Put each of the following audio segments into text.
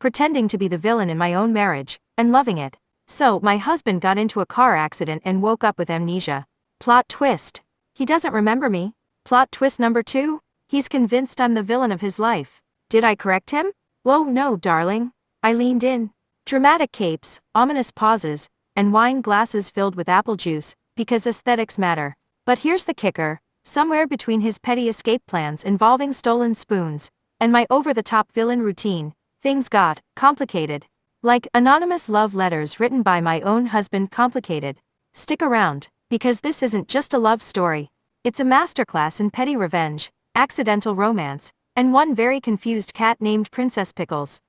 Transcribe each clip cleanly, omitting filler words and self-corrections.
pretending to be the villain in my own marriage, and loving it. So, my husband got into a car accident and woke up with amnesia. Plot twist. He doesn't remember me. Plot twist number 2. He's convinced I'm the villain of his life. Did I correct him? Whoa, no, darling. I leaned in. Dramatic capes, ominous pauses, and wine glasses filled with apple juice, because aesthetics matter. But here's the kicker. Somewhere between his petty escape plans involving stolen spoons, and my over-the-top villain routine, things got complicated. Like anonymous love letters written by my own husband complicated. Stick around, because this isn't just a love story. It's a masterclass in petty revenge, accidental romance, and one very confused cat named Princess Pickles.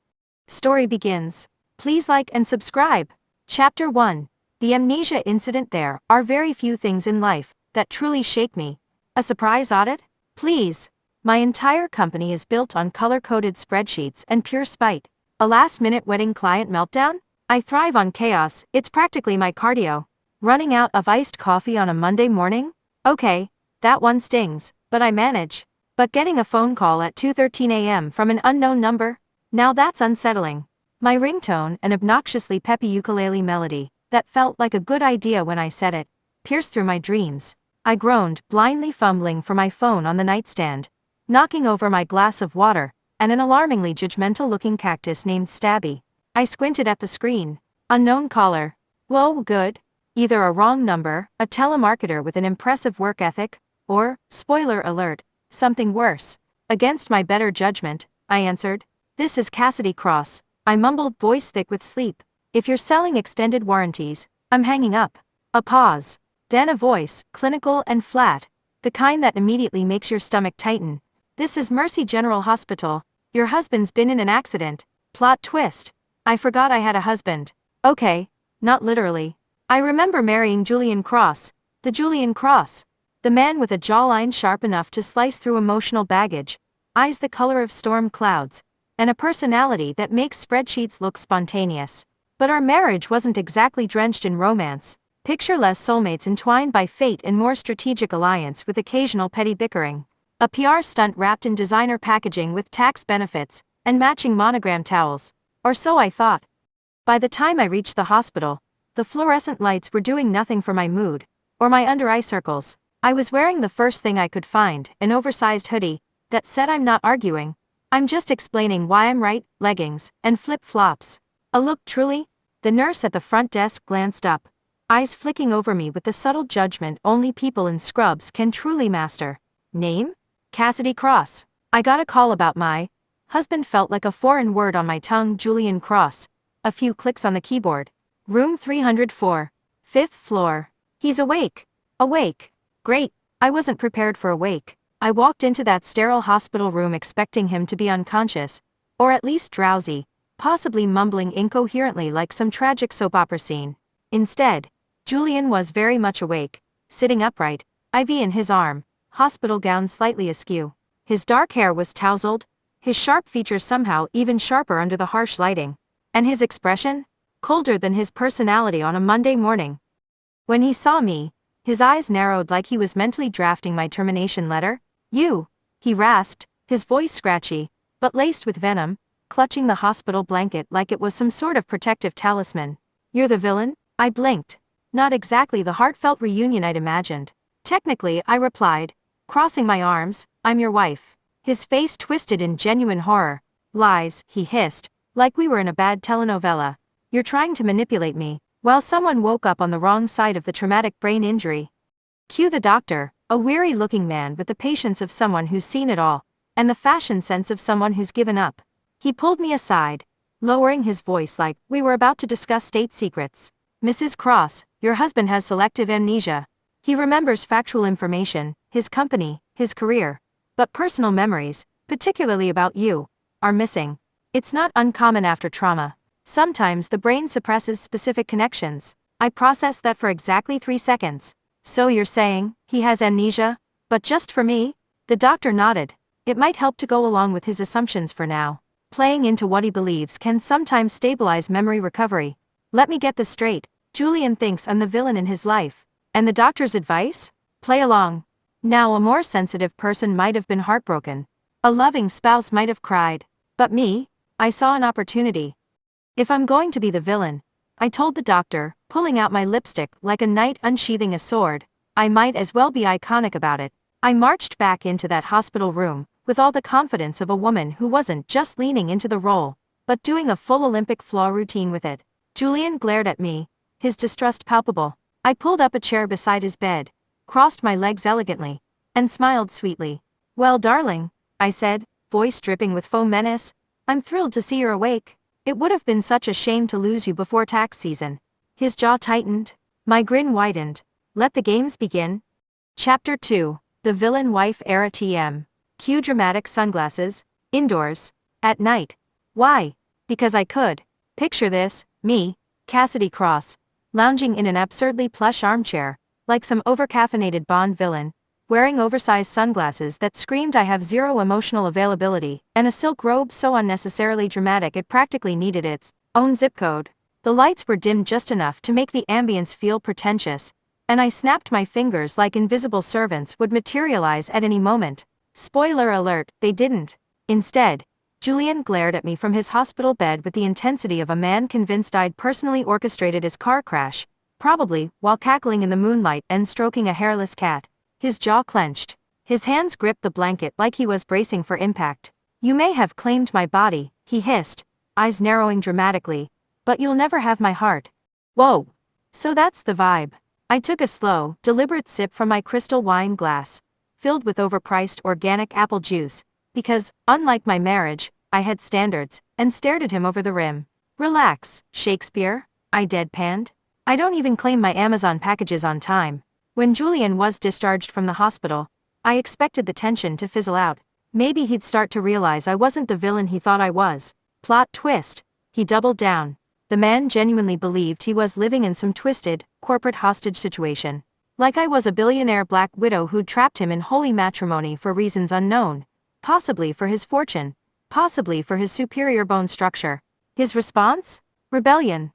Story begins. Please like and subscribe. Chapter 1. The amnesia incident. There are very few things in life that truly shake me. A surprise audit? Please. My entire company is built on color-coded spreadsheets and pure spite. A last-minute wedding client meltdown? I thrive on chaos, it's practically my cardio. Running out of iced coffee on a Monday morning? Okay, that one stings, but I manage. But getting a phone call at 2:13 a.m. from an unknown number? Now that's unsettling. My ringtone, an obnoxiously peppy ukulele melody, that felt like a good idea when I said it, pierced through my dreams. I groaned, blindly fumbling for my phone on the nightstand, knocking over my glass of water, and an alarmingly judgmental-looking cactus named Stabby. I squinted at the screen. Unknown caller. Whoa, good. Either a wrong number, a telemarketer with an impressive work ethic, or, spoiler alert, something worse. Against my better judgment, I answered. This is Cassidy Cross, I mumbled, voice thick with sleep. If you're selling extended warranties, I'm hanging up. A pause. Then a voice, clinical and flat, the kind that immediately makes your stomach tighten. This is Mercy General Hospital. Your husband's been in an accident. Plot twist. I forgot I had a husband. Okay, not literally. I remember marrying Julian Cross, the Julian Cross. The man with a jawline sharp enough to slice through emotional baggage, eyes the color of storm clouds, and a personality that makes spreadsheets look spontaneous. But our marriage wasn't exactly drenched in romance. Picture less soulmates entwined by fate and more strategic alliance with occasional petty bickering. A PR stunt wrapped in designer packaging with tax benefits and matching monogram towels. Or so I thought. By the time I reached the hospital, the fluorescent lights were doing nothing for my mood, or my under-eye circles. I was wearing the first thing I could find, an oversized hoodie that said I'm not arguing, I'm just explaining why I'm right, leggings, and flip-flops. A look truly? The nurse at the front desk glanced up, eyes flicking over me with the subtle judgment only people in scrubs can truly master. Name? Cassidy Cross. I got a call about my husband. Felt like a foreign word on my tongue. Julian Cross. A few clicks on the keyboard. Room 304. 5th floor. He's awake. Awake. Great. I wasn't prepared for awake. I walked into that sterile hospital room expecting him to be unconscious, or at least drowsy, possibly mumbling incoherently like some tragic soap opera scene. Instead, Julian was very much awake, sitting upright, IV in his arm, hospital gown slightly askew. His dark hair was tousled, his sharp features somehow even sharper under the harsh lighting, and his expression? Colder than his personality on a Monday morning. When he saw me, his eyes narrowed like he was mentally drafting my termination letter. You, he rasped, his voice scratchy, but laced with venom, clutching the hospital blanket like it was some sort of protective talisman. You're the villain? I blinked. Not exactly the heartfelt reunion I'd imagined. Technically, I replied, crossing my arms, I'm your wife. His face twisted in genuine horror. Lies, he hissed, like we were in a bad telenovela. You're trying to manipulate me. Well, someone woke up on the wrong side of the traumatic brain injury. Cue the doctor, a weary-looking man with the patience of someone who's seen it all, and the fashion sense of someone who's given up. He pulled me aside, lowering his voice like we were about to discuss state secrets. Mrs. Cross, your husband has selective amnesia. He remembers factual information, his company, his career, but personal memories, particularly about you, are missing. It's not uncommon after trauma. Sometimes the brain suppresses specific connections. I processed that for exactly 3 seconds. So you're saying, he has amnesia? But just for me? The doctor nodded. It might help to go along with his assumptions for now. Playing into what he believes can sometimes stabilize memory recovery. Let me get this straight. Julian thinks I'm the villain in his life. And the doctor's advice? Play along. Now a more sensitive person might have been heartbroken. A loving spouse might have cried. But me? I saw an opportunity. If I'm going to be the villain, I told the doctor, pulling out my lipstick like a knight unsheathing a sword, I might as well be iconic about it. I marched back into that hospital room, with all the confidence of a woman who wasn't just leaning into the role, but doing a full Olympic floor routine with it. Julian glared at me, his distrust palpable. I pulled up a chair beside his bed, crossed my legs elegantly, and smiled sweetly. Well, darling, I said, voice dripping with faux menace, I'm thrilled to see you're awake. It would have been such a shame to lose you before tax season. His jaw tightened. My grin widened. Let the games begin. Chapter 2. The Villain Wife Era TM. Cue dramatic sunglasses. Indoors. At night. Why? Because I could. Picture this, me, Cassidy Cross, lounging in an absurdly plush armchair, like some overcaffeinated Bond villain, wearing oversized sunglasses that screamed I have zero emotional availability, and a silk robe so unnecessarily dramatic it practically needed its own zip code. The lights were dimmed just enough to make the ambience feel pretentious, and I snapped my fingers like invisible servants would materialize at any moment. Spoiler alert, they didn't. Instead, Julian glared at me from his hospital bed with the intensity of a man convinced I'd personally orchestrated his car crash, probably while cackling in the moonlight and stroking a hairless cat. His jaw clenched. His hands gripped the blanket like he was bracing for impact. You may have claimed my body, he hissed, eyes narrowing dramatically, but you'll never have my heart. Whoa. So that's the vibe. I took a slow, deliberate sip from my crystal wine glass, filled with overpriced organic apple juice, because, unlike my marriage, I had standards, and stared at him over the rim. Relax, Shakespeare, I deadpanned. I don't even claim my Amazon packages on time. When Julian was discharged from the hospital, I expected the tension to fizzle out. Maybe he'd start to realize I wasn't the villain he thought I was. Plot twist. He doubled down. The man genuinely believed he was living in some twisted, corporate hostage situation. Like I was a billionaire black widow who'd trapped him in holy matrimony for reasons unknown. Possibly for his fortune. Possibly for his superior bone structure. His response? Rebellion.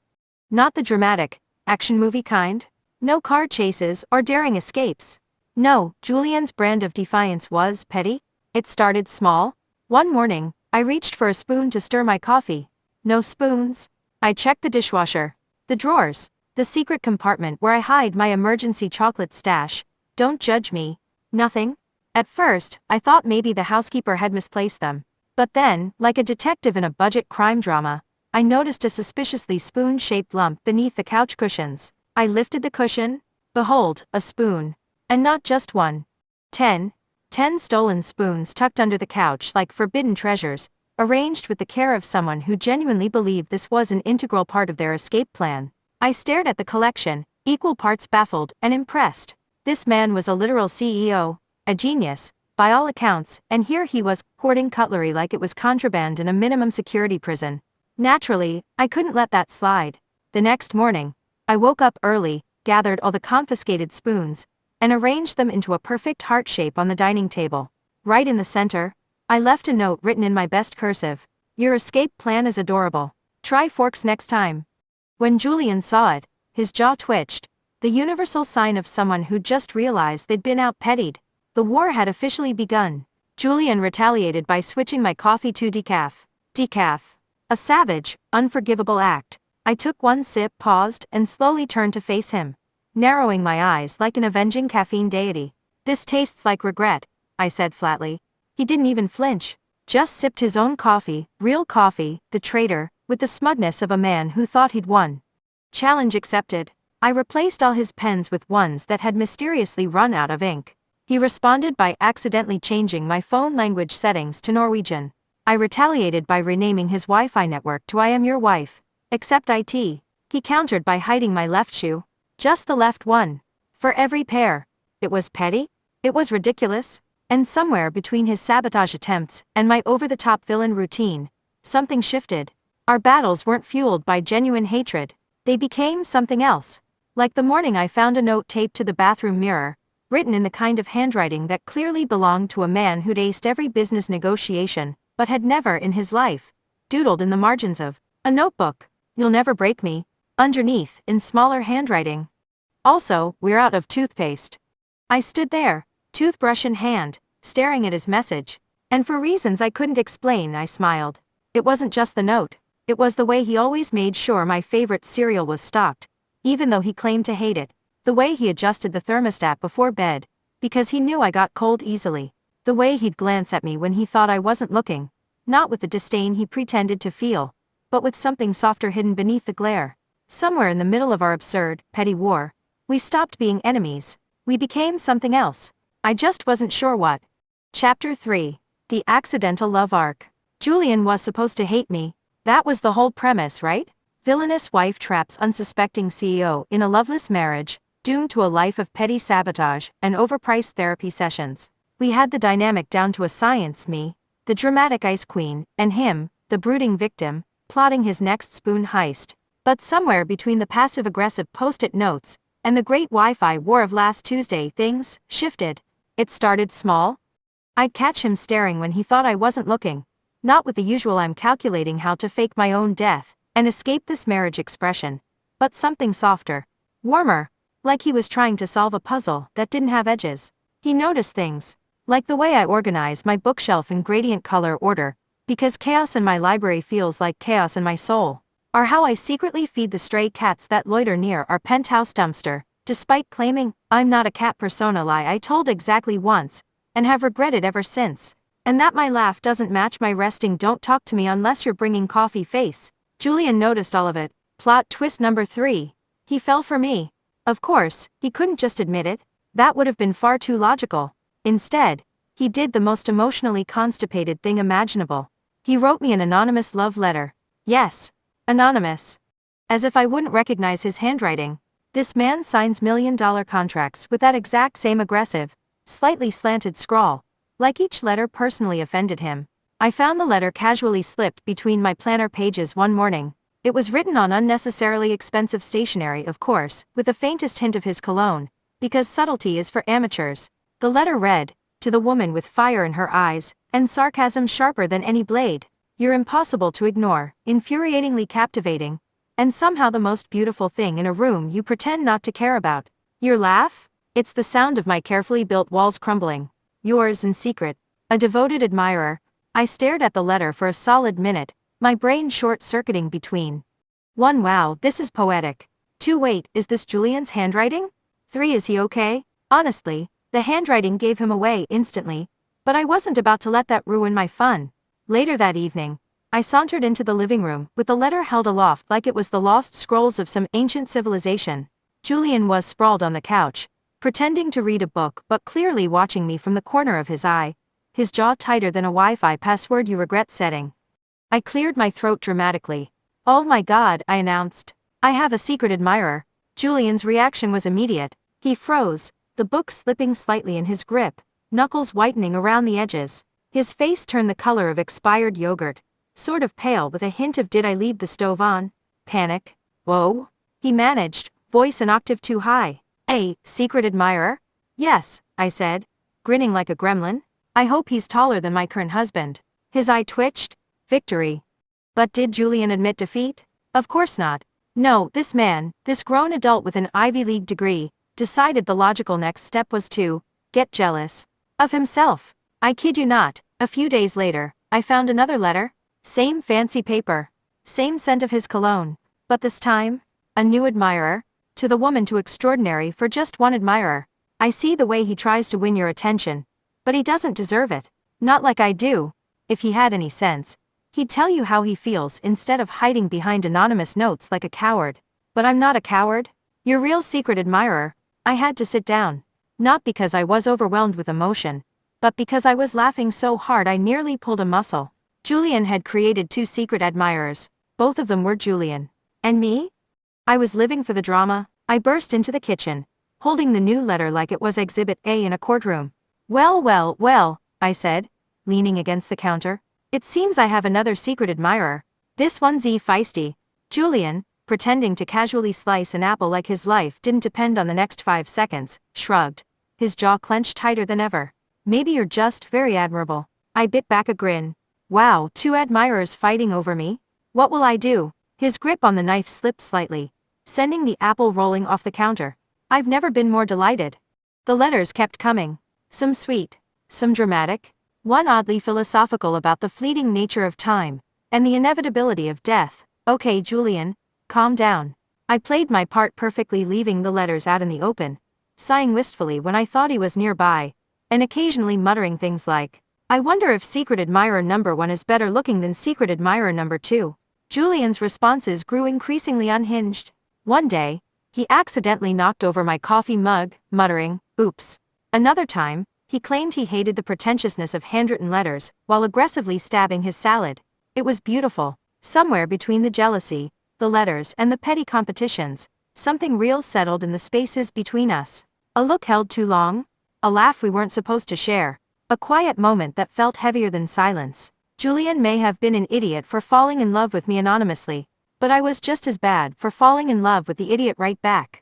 Not the dramatic, action movie kind. No car chases or daring escapes. No, Julian's brand of defiance was petty. It started small. One morning, I reached for a spoon to stir my coffee. No spoons. I checked the dishwasher, the drawers, the secret compartment where I hide my emergency chocolate stash. Don't judge me. Nothing. At first, I thought maybe the housekeeper had misplaced them. But then, like a detective in a budget crime drama, I noticed a suspiciously spoon-shaped lump beneath the couch cushions. I lifted the cushion. Behold, a spoon. And not just one. 10. 10 stolen spoons tucked under the couch like forbidden treasures, arranged with the care of someone who genuinely believed this was an integral part of their escape plan. I stared at the collection, equal parts baffled and impressed. This man was a literal CEO, a genius, by all accounts, and here he was, hoarding cutlery like it was contraband in a minimum security prison. Naturally, I couldn't let that slide. The next morning, I woke up early, gathered all the confiscated spoons, and arranged them into a perfect heart shape on the dining table. Right in the center, I left a note written in my best cursive. Your escape plan is adorable. Try forks next time. When Julian saw it, his jaw twitched, the universal sign of someone who just realized they'd been outpettied. The war had officially begun. Julian retaliated by switching my coffee to decaf. Decaf. A savage, unforgivable act. I took one sip, paused, and slowly turned to face him, narrowing my eyes like an avenging caffeine deity. This tastes like regret, I said flatly. He didn't even flinch. Just sipped his own coffee, real coffee, the traitor, with the smugness of a man who thought he'd won. Challenge accepted. I replaced all his pens with ones that had mysteriously run out of ink. He responded by accidentally changing my phone language settings to Norwegian. I retaliated by renaming his Wi-Fi network to I am your wife. Except IT. He countered by hiding my left shoe. Just the left one. For every pair. It was petty? It was ridiculous? And somewhere between his sabotage attempts and my over-the-top villain routine, something shifted. Our battles weren't fueled by genuine hatred. They became something else. Like the morning I found a note taped to the bathroom mirror, written in the kind of handwriting that clearly belonged to a man who'd aced every business negotiation, but had never in his life doodled in the margins of a notebook. You'll never break me. Underneath, in smaller handwriting. Also, we're out of toothpaste. I stood there, toothbrush in hand, staring at his message. And for reasons I couldn't explain, I smiled. It wasn't just the note. It was the way he always made sure my favorite cereal was stocked, even though he claimed to hate it. The way he adjusted the thermostat before bed, because he knew I got cold easily. The way he'd glance at me when he thought I wasn't looking, not with the disdain he pretended to feel, but with something softer hidden beneath the glare. Somewhere in the middle of our absurd, petty war, we stopped being enemies. We became something else. I just wasn't sure what. Chapter 3. The Accidental Love Arc. Julian was supposed to hate me. That was the whole premise, right? Villainous wife traps unsuspecting CEO in a loveless marriage, doomed to a life of petty sabotage and overpriced therapy sessions. We had the dynamic down to a science, me, the dramatic ice queen, and him, the brooding victim, plotting his next spoon heist. But somewhere between the passive-aggressive post-it notes and the great Wi-Fi war of last Tuesday, things shifted. It started small. I'd catch him staring when he thought I wasn't looking. Not with the usual I'm calculating how to fake my own death and escape this marriage expression, but something softer, warmer, like he was trying to solve a puzzle that didn't have edges. He noticed things, like the way I organize my bookshelf in gradient color order, because chaos in my library feels like chaos in my soul. Or how I secretly feed the stray cats that loiter near our penthouse dumpster, despite claiming I'm not a cat persona, lie I told exactly once, and have regretted ever since. And that my laugh doesn't match my resting don't talk to me unless you're bringing coffee face. Julian noticed all of it. Plot twist number 3. He fell for me. Of course, he couldn't just admit it. That would have been far too logical. Instead, he did the most emotionally constipated thing imaginable. He wrote me an anonymous love letter. Yes. Anonymous. As if I wouldn't recognize his handwriting. This man signs million-dollar contracts with that exact same aggressive, slightly slanted scrawl, like each letter personally offended him. I found the letter casually slipped between my planner pages one morning. It was written on unnecessarily expensive stationery, of course, with the faintest hint of his cologne, because subtlety is for amateurs. The letter read, to the woman with fire in her eyes, and sarcasm sharper than any blade. You're impossible to ignore, infuriatingly captivating, and somehow the most beautiful thing in a room you pretend not to care about. Your laugh? It's the sound of my carefully built walls crumbling. Yours in secret. A devoted admirer. I stared at the letter for a solid minute, my brain short-circuiting between 1. Wow, this is poetic. 2. Wait, is this Julian's handwriting? 3. Is he okay? Honestly, the handwriting gave him away instantly, but I wasn't about to let that ruin my fun. Later that evening, I sauntered into the living room with the letter held aloft like it was the lost scrolls of some ancient civilization. Julian was sprawled on the couch, pretending to read a book but clearly watching me from the corner of his eye, his jaw tighter than a Wi-Fi password you regret setting. I cleared my throat dramatically. Oh my God, I announced. I have a secret admirer. Julian's reaction was immediate. He froze, the book slipping slightly in his grip, knuckles whitening around the edges. His face turned the color of expired yogurt, sort of pale with a hint of did I leave the stove on? Panic. Whoa. He managed, voice an octave too high. A secret admirer? Yes, I said, grinning like a gremlin. I hope he's taller than my current husband. His eye twitched. Victory. But did Julian admit defeat? Of course not. No, this man, this grown adult with an Ivy League degree, decided the logical next step was to get jealous of himself. I kid you not, a few days later, I found another letter. Same fancy paper. Same scent of his cologne. But this time, a new admirer. To the woman too extraordinary for just one admirer. I see the way he tries to win your attention. But he doesn't deserve it. Not like I do. If he had any sense, he'd tell you how he feels instead of hiding behind anonymous notes like a coward. But I'm not a coward. Your real secret admirer. I had to sit down. Not because I was overwhelmed with emotion, but because I was laughing so hard I nearly pulled a muscle. Julian had created 2 secret admirers. Both of them were Julian. And me? I was living for the drama. I burst into the kitchen, holding the new letter like it was Exhibit A in a courtroom. Well, I said, leaning against the counter. It seems I have another secret admirer. This one's feisty. Julian, pretending to casually slice an apple like his life didn't depend on the next 5 seconds, shrugged, his jaw clenched tighter than ever. Maybe you're just very admirable. I bit back a grin. Wow, 2 admirers fighting over me? What will I do? His grip on the knife slipped slightly, sending the apple rolling off the counter. I've never been more delighted. The letters kept coming. Some sweet, some dramatic, one oddly philosophical about the fleeting nature of time, and the inevitability of death. Okay, Julian, calm down. I played my part perfectly, leaving the letters out in the open, sighing wistfully when I thought he was nearby, and occasionally muttering things like, I wonder if secret admirer number 1 is better looking than secret admirer number 2. Julian's responses grew increasingly unhinged. One day, he accidentally knocked over my coffee mug, muttering, oops. Another time, he claimed he hated the pretentiousness of handwritten letters, while aggressively stabbing his salad. It was beautiful. Somewhere between the jealousy, the letters, and the petty competitions, something real settled in the spaces between us. A look held too long, a laugh we weren't supposed to share, a quiet moment that felt heavier than silence. Julian may have been an idiot for falling in love with me anonymously, but I was just as bad for falling in love with the idiot right back.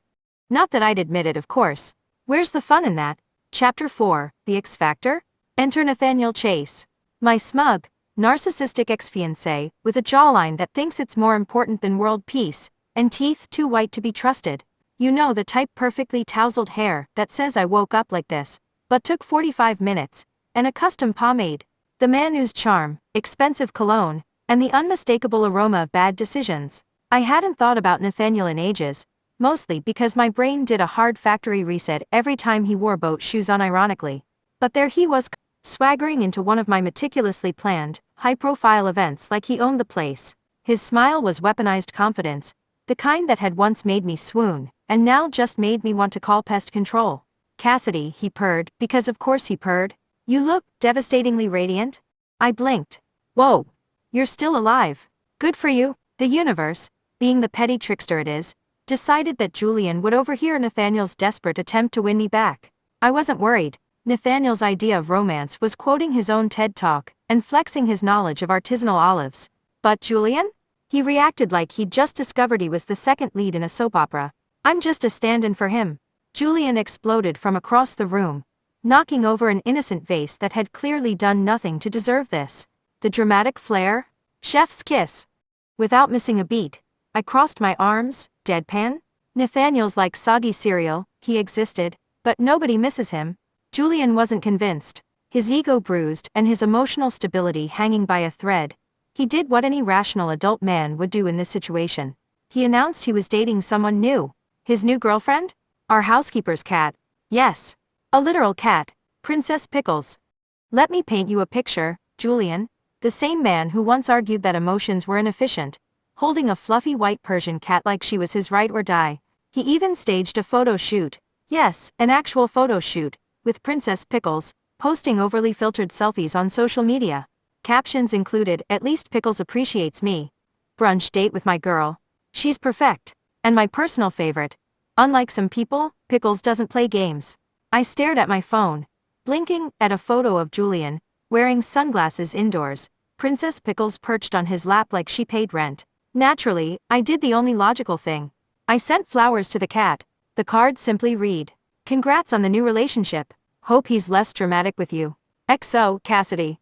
Not that I'd admit it, of course. Where's the fun in that? Chapter 4, The X Factor? Enter Nathaniel Chase. My smug, narcissistic ex-fiancé, with a jawline that thinks it's more important than world peace, and teeth too white to be trusted. You know, the type, perfectly tousled hair that says I woke up like this, but took 45 minutes, and a custom pomade. The man whose charm, expensive cologne, and the unmistakable aroma of bad decisions. I hadn't thought about Nathaniel in ages, mostly because my brain did a hard factory reset every time he wore boat shoes unironically. But there he was, swaggering into one of my meticulously planned, high-profile events like he owned the place. His smile was weaponized confidence, the kind that had once made me swoon, and now just made me want to call pest control. Cassidy, he purred, because of course he purred. You look devastatingly radiant. I blinked. Whoa. You're still alive. Good for you. The universe, being the petty trickster it is, decided that Julian would overhear Nathaniel's desperate attempt to win me back. I wasn't worried. Nathaniel's idea of romance was quoting his own TED Talk and flexing his knowledge of artisanal olives. But Julian? He reacted like he'd just discovered he was the second lead in a soap opera. I'm just a stand-in for him. Julian exploded from across the room, knocking over an innocent vase that had clearly done nothing to deserve this. The dramatic flair? Chef's kiss. Without missing a beat, I crossed my arms, deadpan. Nathaniel's like soggy cereal, he existed, but nobody misses him. Julian wasn't convinced. His ego bruised and his emotional stability hanging by a thread. He did what any rational adult man would do in this situation. He announced he was dating someone new. His new girlfriend? Our housekeeper's cat. Yes. A literal cat. Princess Pickles. Let me paint you a picture, Julian. The same man who once argued that emotions were inefficient, holding a fluffy white Persian cat like she was his ride or die. He even staged a photo shoot. Yes, an actual photo shoot, with Princess Pickles, posting overly filtered selfies on social media. Captions included, "At least Pickles appreciates me. Brunch date with my girl. She's perfect." And my personal favorite, "Unlike some people, Pickles doesn't play games." I stared at my phone, blinking, at a photo of Julian, wearing sunglasses indoors, Princess Pickles perched on his lap like she paid rent. Naturally, I did the only logical thing. I sent flowers to the cat. The card simply read, "Congrats on the new relationship. Hope he's less dramatic with you. XO, Cassidy."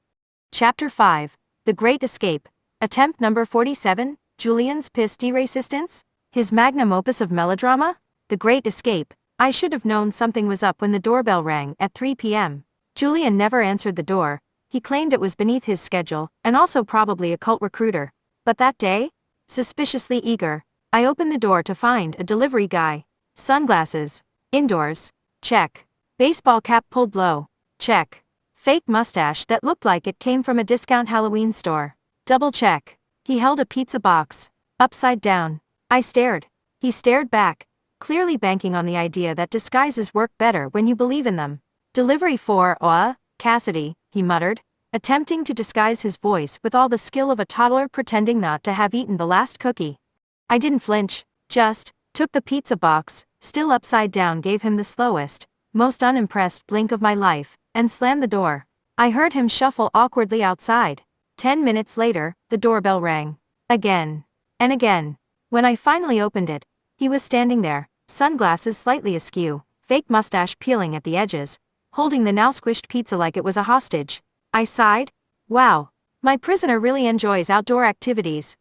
Chapter 5, The Great Escape. Attempt number 47, Julian's Piss de Resistance? His magnum opus of melodrama? The Great Escape. I should have known something was up when the doorbell rang at 3 p.m. Julian never answered the door. He claimed it was beneath his schedule, and also probably a cult recruiter. But that day? Suspiciously eager, I opened the door to find a delivery guy. Sunglasses. Indoors. Check. Baseball cap pulled low. Check. Fake mustache that looked like it came from a discount Halloween store. Double check. He held a pizza box, upside down. I stared. He stared back, clearly banking on the idea that disguises work better when you believe in them. "Delivery for, Cassidy," he muttered, attempting to disguise his voice with all the skill of a toddler pretending not to have eaten the last cookie. I didn't flinch, just took the pizza box, still upside down, gave him the slowest, most unimpressed blink of my life, and slammed the door. I heard him shuffle awkwardly outside. 10 minutes later, the doorbell rang. Again. And again. When I finally opened it, he was standing there, sunglasses slightly askew, fake mustache peeling at the edges, holding the now squished pizza like it was a hostage. I sighed. Wow. My prisoner really enjoys outdoor activities.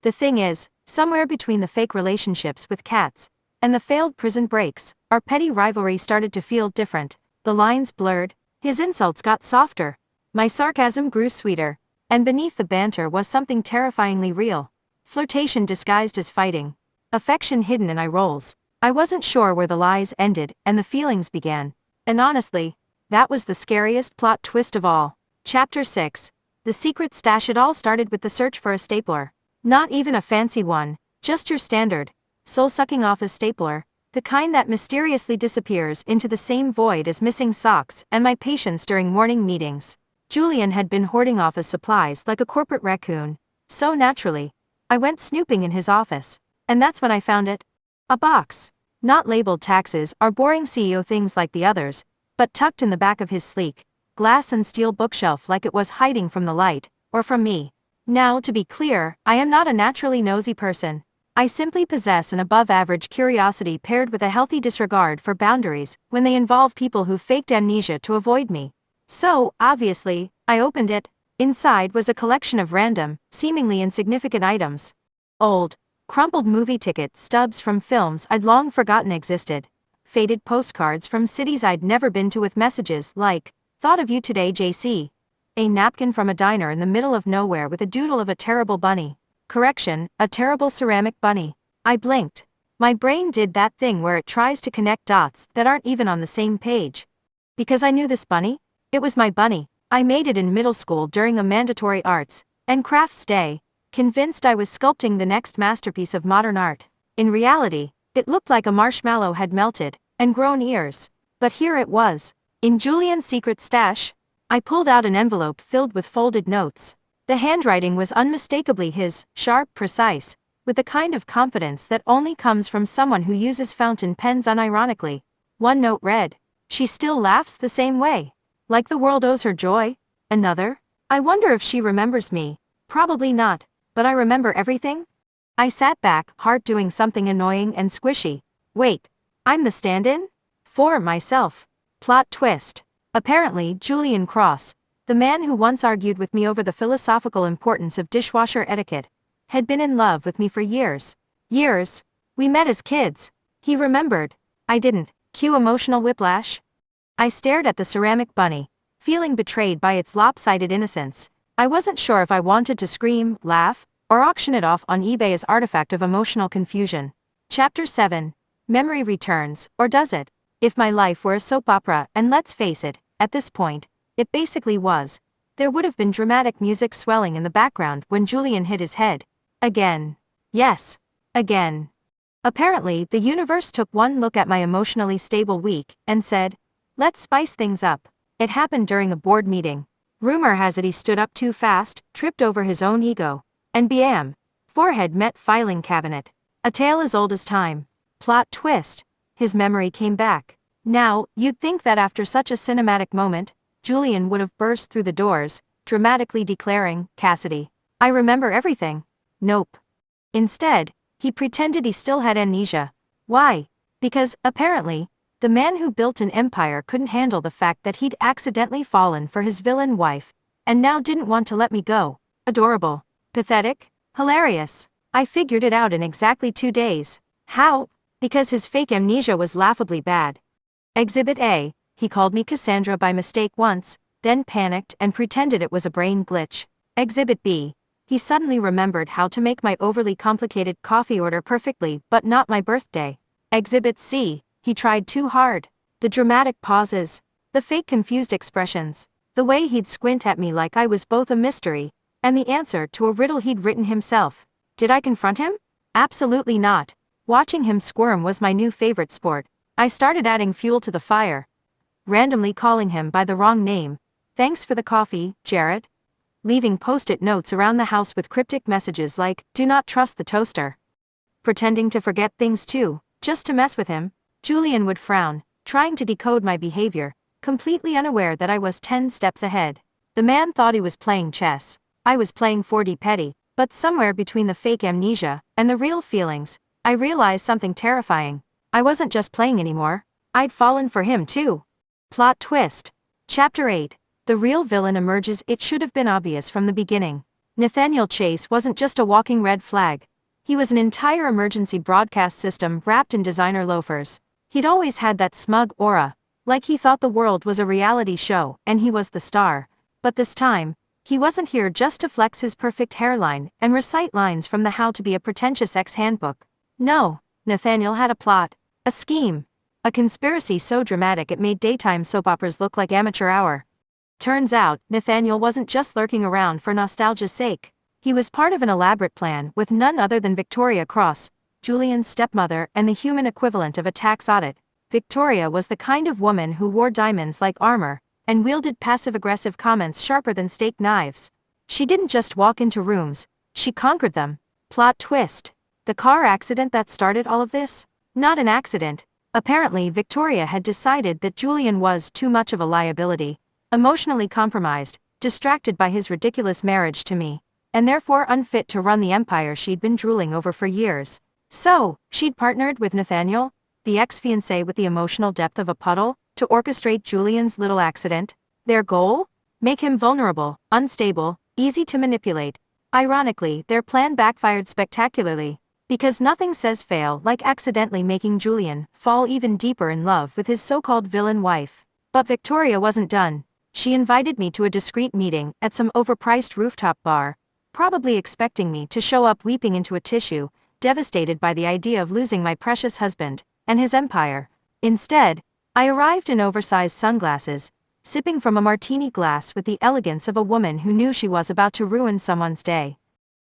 The thing is, somewhere between the fake relationships with cats and the failed prison breaks, our petty rivalry started to feel different. The lines blurred. His insults got softer. My sarcasm grew sweeter. And beneath the banter was something terrifyingly real. Flirtation disguised as fighting. Affection hidden in eye rolls. I wasn't sure where the lies ended and the feelings began. And honestly, that was the scariest plot twist of all. Chapter 6. The Secret Stash. It all started with the search for a stapler. Not even a fancy one, just your standard, soul-sucking office stapler, the kind that mysteriously disappears into the same void as missing socks and my patience during morning meetings. Julian had been hoarding office supplies like a corporate raccoon, so naturally, I went snooping in his office. And that's when I found it. A box. Not labeled taxes or boring CEO things like the others, but tucked in the back of his sleek, glass and steel bookshelf like it was hiding from the light, or from me. Now, to be clear, I am not a naturally nosy person. I simply possess an above-average curiosity paired with a healthy disregard for boundaries when they involve people who faked amnesia to avoid me. So, obviously, I opened it. Inside was a collection of random, seemingly insignificant items. Old, crumpled movie ticket stubs from films I'd long forgotten existed. Faded postcards from cities I'd never been to with messages like, "Thought of you today, JC." A napkin from a diner in the middle of nowhere with a doodle of a terrible bunny. Correction, a terrible ceramic bunny. I blinked. My brain did that thing where it tries to connect dots that aren't even on the same page. Because I knew this bunny? It was my bunny. I made it in middle school during a mandatory arts and crafts day, convinced I was sculpting the next masterpiece of modern art. In reality, it looked like a marshmallow had melted and grown ears. But here it was. In Julian's secret stash. I pulled out an envelope filled with folded notes. The handwriting was unmistakably his, sharp, precise, with the kind of confidence that only comes from someone who uses fountain pens unironically. One note read, "She still laughs the same way. Like the world owes her joy." Another, "I wonder if she remembers me. Probably not, but I remember everything." I sat back, heart doing something annoying and squishy. Wait, I'm the stand-in? For myself. Plot twist. Apparently, Julian Cross, the man who once argued with me over the philosophical importance of dishwasher etiquette, had been in love with me for years. Years. We met as kids. He remembered. I didn't. Cue emotional whiplash. I stared at the ceramic bunny, feeling betrayed by its lopsided innocence. I wasn't sure if I wanted to scream, laugh, or auction it off on eBay as artifact of emotional confusion. Chapter 7. Memory returns, or does it? If my life were a soap opera, and let's face it, at this point, it basically was, there would have been dramatic music swelling in the background when Julian hit his head. Again. Yes. Again. Apparently, the universe took one look at my emotionally stable week and said, "Let's spice things up." It happened during a board meeting. Rumor has it he stood up too fast, tripped over his own ego, and bam! Forehead met filing cabinet. A tale as old as time. Plot twist. His memory came back. Now, you'd think that after such a cinematic moment, Julian would have burst through the doors, dramatically declaring, "Cassidy, I remember everything." Nope. Instead, he pretended he still had amnesia. Why? Because, apparently, the man who built an empire couldn't handle the fact that he'd accidentally fallen for his villain wife, and now didn't want to let me go. Adorable. Pathetic. Hilarious. I figured it out in exactly 2 days. How? Because his fake amnesia was laughably bad. Exhibit A, he called me Cassandra by mistake once, then panicked and pretended it was a brain glitch. Exhibit B, he suddenly remembered how to make my overly complicated coffee order perfectly but not my birthday. Exhibit C, he tried too hard. The dramatic pauses, the fake confused expressions, the way he'd squint at me like I was both a mystery and the answer to a riddle he'd written himself. Did I confront him? Absolutely not. Watching him squirm was my new favorite sport. I started adding fuel to the fire, randomly calling him by the wrong name. "Thanks for the coffee, Jared." Leaving post-it notes around the house with cryptic messages like, "Do not trust the toaster." Pretending to forget things too, just to mess with him. Julian would frown, trying to decode my behavior, completely unaware that I was 10 steps ahead. The man thought he was playing chess. I was playing 4D petty, but somewhere between the fake amnesia and the real feelings, I realized something terrifying. I wasn't just playing anymore. I'd fallen for him too. Plot twist. Chapter 8. The real villain emerges. It should have been obvious from the beginning. Nathaniel Chase wasn't just a walking red flag. He was an entire emergency broadcast system wrapped in designer loafers. He'd always had that smug aura, like he thought the world was a reality show and he was the star. But this time, He wasn't here just to flex his perfect hairline and recite lines from the How to Be a Pretentious Ex handbook. No, Nathaniel had a plot, a scheme, a conspiracy so dramatic it made daytime soap operas look like amateur hour. Turns out, Nathaniel wasn't just lurking around for nostalgia's sake. He was part of an elaborate plan with none other than Victoria Cross, Julian's stepmother and the human equivalent of a tax audit. Victoria was the kind of woman who wore diamonds like armor, and wielded passive-aggressive comments sharper than steak knives. She didn't just walk into rooms, she conquered them. Plot twist. The car accident that started all of this? Not an accident. Apparently Victoria had decided that Julian was too much of a liability, emotionally compromised, distracted by his ridiculous marriage to me, and therefore unfit to run the empire she'd been drooling over for years. So, she'd partnered with Nathaniel, the ex-fiancé with the emotional depth of a puddle, to orchestrate Julian's little accident. Their goal? Make him vulnerable, unstable, easy to manipulate. Ironically, their plan backfired spectacularly, because nothing says fail like accidentally making Julian fall even deeper in love with his so-called villain wife. But Victoria wasn't done. She invited me to a discreet meeting at some overpriced rooftop bar, probably expecting me to show up weeping into a tissue, devastated by the idea of losing my precious husband and his empire. Instead, I arrived in oversized sunglasses, sipping from a martini glass with the elegance of a woman who knew she was about to ruin someone's day.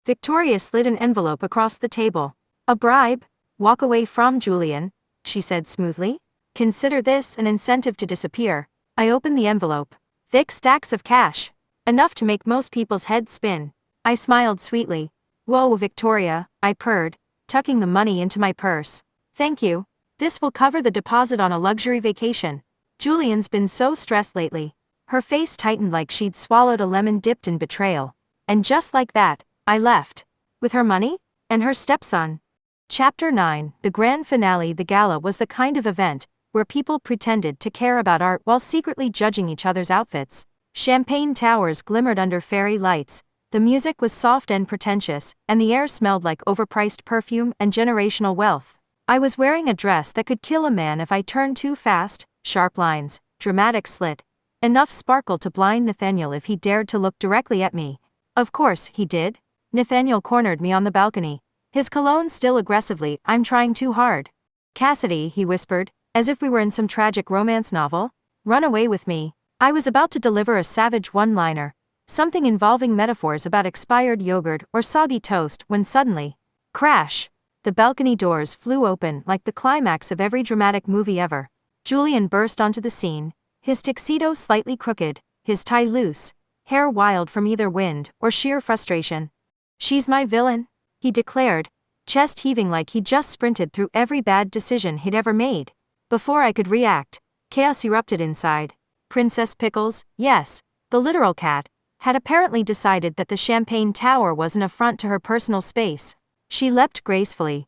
Victoria slid an envelope across the table. A bribe? Walk away from Julian, she said smoothly. Consider this an incentive to disappear. I opened the envelope. Thick stacks of cash. Enough to make most people's heads spin. I smiled sweetly. Whoa, Victoria, I purred, tucking the money into my purse. Thank you. This will cover the deposit on a luxury vacation. Julian's been so stressed lately. Her face tightened like she'd swallowed a lemon dipped in betrayal. And just like that, I left. With her money? And her stepson. Chapter 9, the grand finale. The gala was the kind of event where people pretended to care about art while secretly judging each other's outfits. Champagne towers glimmered under fairy lights, the music was soft and pretentious, and the air smelled like overpriced perfume and generational wealth. I was wearing a dress that could kill a man if I turned too fast, sharp lines, dramatic slit, enough sparkle to blind Nathaniel if he dared to look directly at me. Of course, he did. Nathaniel cornered me on the balcony, his cologne still aggressively, I'm trying too hard. Cassidy, he whispered, as if we were in some tragic romance novel. Run away with me. I was about to deliver a savage one-liner, something involving metaphors about expired yogurt or soggy toast, when suddenly, crash! The balcony doors flew open like the climax of every dramatic movie ever. Julian burst onto the scene, his tuxedo slightly crooked, his tie loose, hair wild from either wind or sheer frustration. She's my villain, he declared, chest heaving like he'd just sprinted through every bad decision he'd ever made. Before I could react, chaos erupted inside. Princess Pickles, yes, the literal cat, had apparently decided that the champagne tower was an affront to her personal space. She leapt gracefully,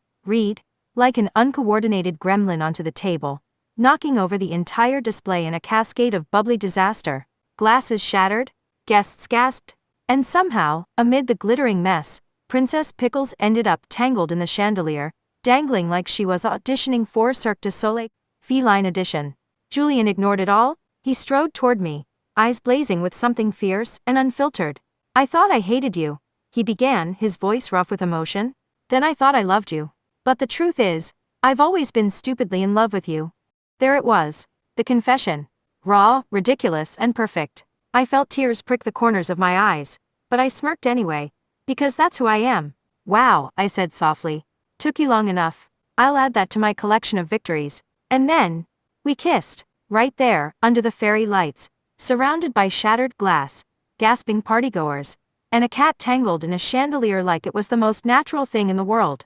like an uncoordinated gremlin onto the table, knocking over the entire display in a cascade of bubbly disaster. Glasses shattered, guests gasped, and somehow, amid the glittering mess, Princess Pickles ended up tangled in the chandelier, dangling like she was auditioning for Cirque du Soleil, Feline Edition. Julian ignored it all. He strode toward me, eyes blazing with something fierce and unfiltered. I thought I hated you, he began, his voice rough with emotion. Then I thought I loved you. But the truth is, I've always been stupidly in love with you. There it was, the confession. Raw, ridiculous, and perfect. I felt tears prick the corners of my eyes, but I smirked anyway, because that's who I am. Wow, I said softly. Took you long enough. I'll add that to my collection of victories. And then, we kissed, right there, under the fairy lights, surrounded by shattered glass, gasping partygoers, and a cat tangled in a chandelier like it was the most natural thing in the world.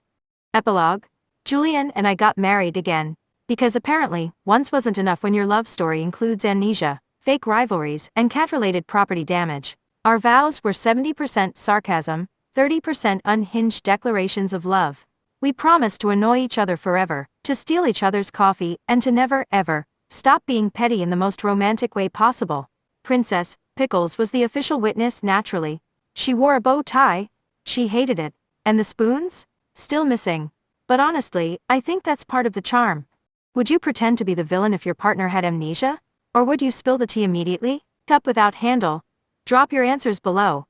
Epilogue. Julian and I got married again, because apparently, once wasn't enough when your love story includes amnesia, fake rivalries, and cat-related property damage. Our vows were 70% sarcasm, 30% unhinged declarations of love. We promised to annoy each other forever, to steal each other's coffee, and to never, ever, stop being petty in the most romantic way possible. Princess Pickles was the official witness naturally. She wore a bow tie. She hated it. And the spoons? Still missing. But honestly, I think that's part of the charm. Would you pretend to be the villain if your partner had amnesia? Or would you spill the tea immediately? Cup without handle. Drop your answers below.